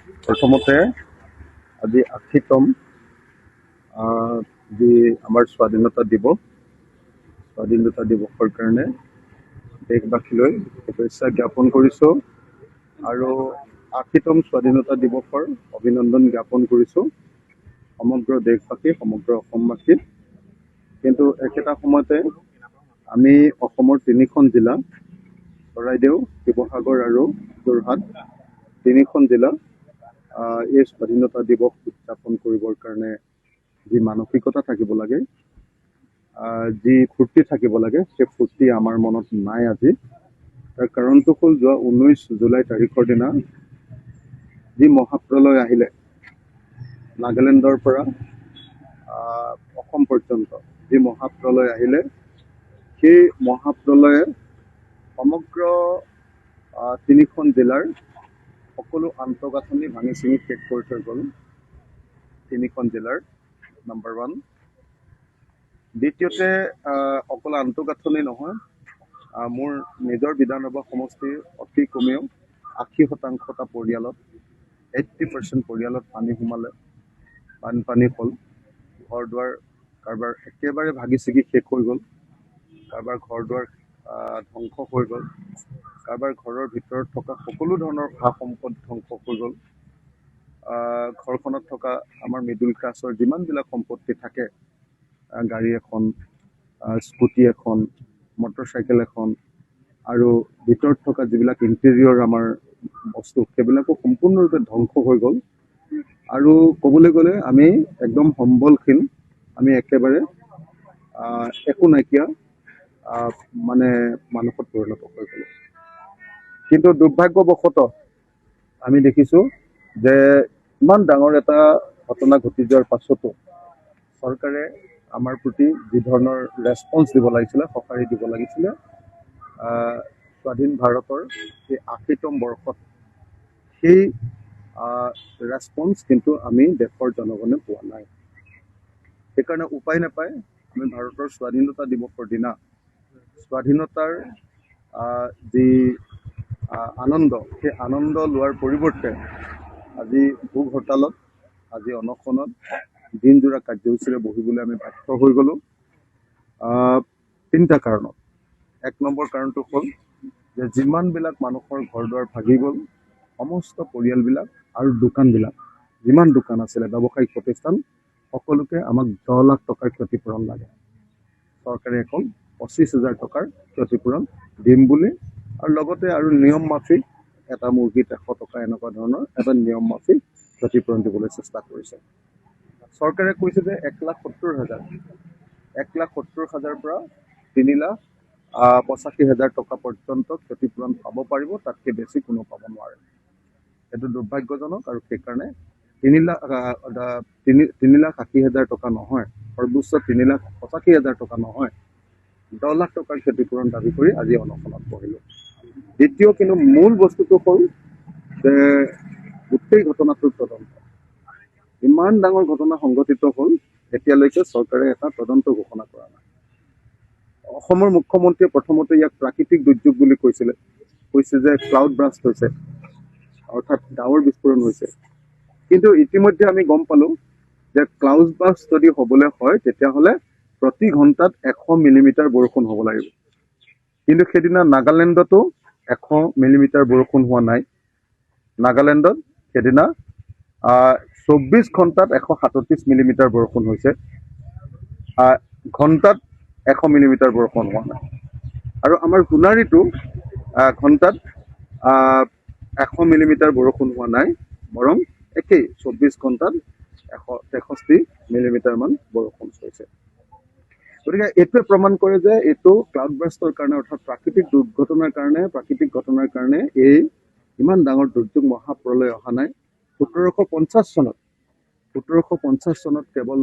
প্ৰথমতে আজি ৮০তম যি আমাৰ স্বাধীনতা দিৱসৰ কাৰণে দেশবাসীলৈ শুভেচ্ছা জ্ঞাপন কৰিছোঁ আৰু ৮০তম স্বাধীনতা দিৱসৰ অভিনন্দন জ্ঞাপন কৰিছোঁ সমগ্ৰ দেশবাসী সমগ্ৰ অসমবাসীক। কিন্তু একেটা সময়তে আমি অসমৰ ৩খন জিলা চৰাইদেউ, শিৱসাগৰ আৰু যোৰহাট তিনিখন জিলা এই স্বাধীনতা দিৱস উদযাপন কৰিবৰ কাৰণে যি মানসিকতা থাকিব লাগে, যি ফূৰ্তি থাকিব লাগে, সেই ফূৰ্তি আমাৰ মনত নাই আজি। তাৰ কাৰণটো হ'ল যোৱা 19 জুলাই তাৰিখৰ দিনা যি মহাপ্ৰলয় আহিলে নাগালেণ্ডৰ পৰা অসম পৰ্যন্ত যি মহাপ্ৰলয় আহিলে, সেই মহাপ্ৰলয়ে সমগ্ৰ 3খন জিলাৰ সকলো আন্তঃগাঁথনি ভাঙি চিঙি শেষ কৰি থৈ গ'ল। 3খন জিলাৰ নাম্বাৰ 1। দ্বিতীয়তে অকল আন্তঃগাঁথনি নহয়, মোৰ নিজৰ বিধানসভা সমষ্টিৰ অতি কমেও 80% পৰিয়ালত 80% পৰিয়ালত পানী সোমালে, বানপানী হ'ল, ঘৰ দুৱাৰ কাৰোবাৰ একেবাৰে ভাগি ছিগি শেষ হৈ গ'ল, কাৰোবাৰ ঘৰ দুৱাৰ ধ্বংস হৈ গ'ল, কাৰোবাৰ ঘৰৰ ভিতৰত থকা সকলো ধৰণৰ সা সম্পদ ধ্বংস হৈ গ'ল। ঘৰখনত থকা আমাৰ মিডল ক্লাছৰ যিমানবিলাক সম্পত্তি থাকে, গাড়ী এখন, স্কুটি এখন, মটৰচাইকেল এখন আৰু ভিতৰত থকা যিবিলাক ইণ্টেৰিয়ৰ আমাৰ বস্তু, সেইবিলাকো সম্পূৰ্ণৰূপে ধ্বংস হৈ গ'ল। আৰু ক'বলৈ গ'লে আমি একদম সম্বলহীন, আমি একেবাৰে একো নাইকিয়া মানে মানুহত পৰিণত হৈ গ'লো। কিন্তু দুৰ্ভাগ্যবশতঃ আমি দেখিছোঁ যে ইমান ডাঙৰ এটা ঘটনা ঘটি যোৱাৰ পাছতো চৰকাৰে আমাৰ প্ৰতি যি ধৰণৰ ৰেছপন্স দিব লাগিছিলে, সঁহাৰি দিব লাগিছিলে, স্বাধীন ভাৰতৰ এই ৮০তম বৰ্ষত সেই ৰেছপন্স কিন্তু আমি দেশৰ জনগণে পোৱা নাই। সেইকাৰণে উপায় নাপায় আমি ভাৰতৰ স্বাধীনতা দিৱসৰ দিনা স্বাধীনতাৰ যি আনন্দ, সেই আনন্দ লোৱাৰ পৰিৱৰ্তে আজি ভোগ হৰতালত, আজি অনশনত, দিনজোৰা কাৰ্যসূচীৰে বহিবলৈ আমি বাধ্য হৈ গ'লোঁ 3টা কাৰণত। 1 নম্বৰ কাৰণটো হ'ল যে যিমানবিলাক মানুহৰ ঘৰ দুৱাৰ ভাগি গ'ল, সমস্ত পৰিয়ালবিলাক আৰু দোকানবিলাক, যিমান দোকান আছিলে, ব্যৱসায়িক প্ৰতিষ্ঠান, সকলোকে আমাক 10 লাখ টকাৰ ক্ষতিপূৰণ লাগে। চৰকাৰে অকল 25,000 টকাৰ ক্ষতিপূৰণ দিম বুলি, আৰু লগতে আৰু নিয়ম মাফিক এটা মুৰ্গীত 100 টকা, এনেকুৱা ধৰণৰ এটা নিয়ম মাফিক ক্ষতিপূৰণ দিবলৈ চেষ্টা কৰিছে। চৰকাৰে কৈছে যে 1,70,000, 1,70,000 পৰা 3,85,000 টকা পৰ্যন্ত ক্ষতিপূৰণ পাব পাৰিব, তাতকৈ বেছি কোনো পাব নোৱাৰে। সেইটো দুৰ্ভাগ্যজনক, আৰু সেইকাৰণে 3,80,000 টকা নহয়, সৰ্বোচ্চ 3,85,000 টকা নহয়, 10 লাখ টকাৰ ক্ষতিপূৰণ দাবী কৰি আজি অনশনত বহিলোঁ। দ্বিতীয় কিন্তু মূল বস্তুটো হ'ল যে গোটেই ঘটনাটোৰ তদন্ত। ইমান ডাঙৰ ঘটনা সংঘটিত হ'ল, এতিয়ালৈকে চৰকাৰে এটা তদন্ত ঘোষণা কৰা নাই। অসমৰ মুখ্যমন্ত্ৰীয়ে প্ৰথমতে ইয়াক প্ৰাকৃতিক দুৰ্যোগ বুলি কৈছে যে ক্লাউড ব্ৰাষ্ট হৈছে, অৰ্থাৎ ডাৱৰ বিস্ফোৰণ হৈছে। কিন্তু ইতিমধ্যে আমি গম পালোঁ যে ক্লাউড ব্ৰাষ্ট যদি হ'বলৈ হয়, তেতিয়াহ'লে প্ৰতি ঘণ্টাত 100 মিলিমিটাৰ বৰষুণ হ'ব লাগিব। কিন্তু সেইদিনা নাগালেণ্ডতো 100 মিলিমিটাৰ বৰষুণ হোৱা নাই। নাগালেণ্ডত সেইদিনা 24 ঘণ্টাত 137 মিলিমিটাৰ বৰষুণ হৈছে, ঘণ্টাত 100 মিলিমিটাৰ বৰষুণ হোৱা নাই। আৰু আমাৰ সোণাৰীতো ঘণ্টাত 100 মিলিমিটাৰ বৰষুণ হোৱা নাই, বৰং একেই 24 ঘণ্টাত 163 মিলিমিটাৰমান বৰষুণ হৈছে। গতিকে এইটোৱে প্ৰমাণ কৰে যে এইটো ক্লাউড ব্ৰাষ্টৰ কাৰণে, অৰ্থাৎ প্ৰাকৃতিক দুৰ্ঘটনাৰ কাৰণে, প্ৰাকৃতিক ঘটনাৰ কাৰণে এই ইমান ডাঙৰ দুৰ্যোগ মহাপ্ৰলয় অহা নাই। 1750 চনত কেৱল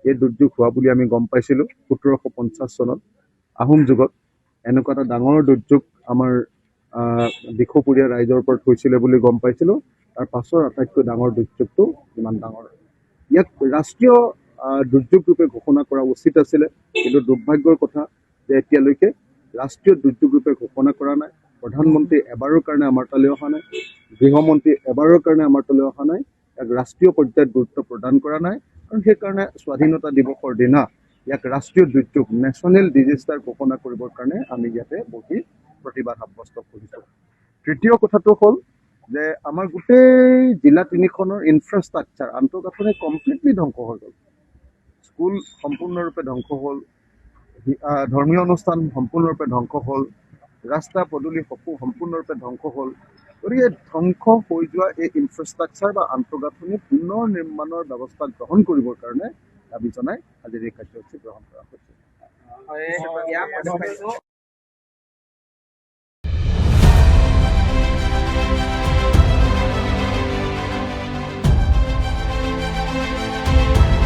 এই দুৰ্যোগ হোৱা বুলি আমি গম পাইছিলোঁ। 1750 চনত আহোম যুগত এনেকুৱা এটা ডাঙৰ দুৰ্যোগ আমাৰ দিখৌপুৰীয়া ৰাইজৰ ওপৰত হৈছিলে বুলি গম পাইছিলোঁ। তাৰ পাছৰ আটাইতকৈ ডাঙৰ দুৰ্যোগটো ইমান ডাঙৰ, ইয়াক ৰাষ্ট্ৰীয় দুৰ্যোগ ৰূপে ঘোষণা কৰা উচিত আছিলে। কিন্তু দুৰ্ভাগ্যৰ কথা যে এতিয়ালৈকে ৰাষ্ট্ৰীয় দুৰ্যোগ ৰূপে ঘোষণা কৰা নাই। প্ৰধানমন্ত্ৰী এবাৰৰ কাৰণে আমাৰ তালৈ অহা নাই, গৃহমন্ত্ৰী এবাৰৰ কাৰণে আমাৰ তালৈ অহা নাই, ইয়াক ৰাষ্ট্ৰীয় পৰ্যায়ত গুৰুত্ব প্ৰদান কৰা নাই আৰু সেইকাৰণে স্বাধীনতা দিৱসৰ দিনা ইয়াক ৰাষ্ট্ৰীয় দুৰ্যোগ নেশ্যনেল ডিজাষ্টাৰ ঘোষণা কৰিবৰ কাৰণে আমি ইয়াতে বহি প্ৰতিবাদ সাব্যস্ত কৰিছোঁ। তৃতীয় কথাটো হ'ল যে আমাৰ গোটেই জিলা তিনিখনৰ ইনফ্ৰাষ্ট্ৰাকচাৰ আন্তঃগাঁথনি কমপ্লিটলি ধ্বংস হৈ গ'ল। স্কুল সম্পূৰ্ণৰূপে ধ্বংস হ'ল, ধৰ্মীয় অনুষ্ঠান সম্পূৰ্ণৰূপে ধ্বংস হ'ল, ৰাস্তা পদূলি সম্পূৰ্ণৰূপে ধ্বংস হ'ল। গতিকে ধ্বংস হৈ যোৱা এই ইনফ্ৰাষ্ট্ৰাকচাৰ বা আন্তঃগাঁথনি পুনৰ নিৰ্মাণৰ ব্যৱস্থা গ্ৰহণ কৰিবৰ কাৰণে দাবী জনাই আজিৰ এই কাৰ্যসূচী গ্ৰহণ কৰা হৈছে।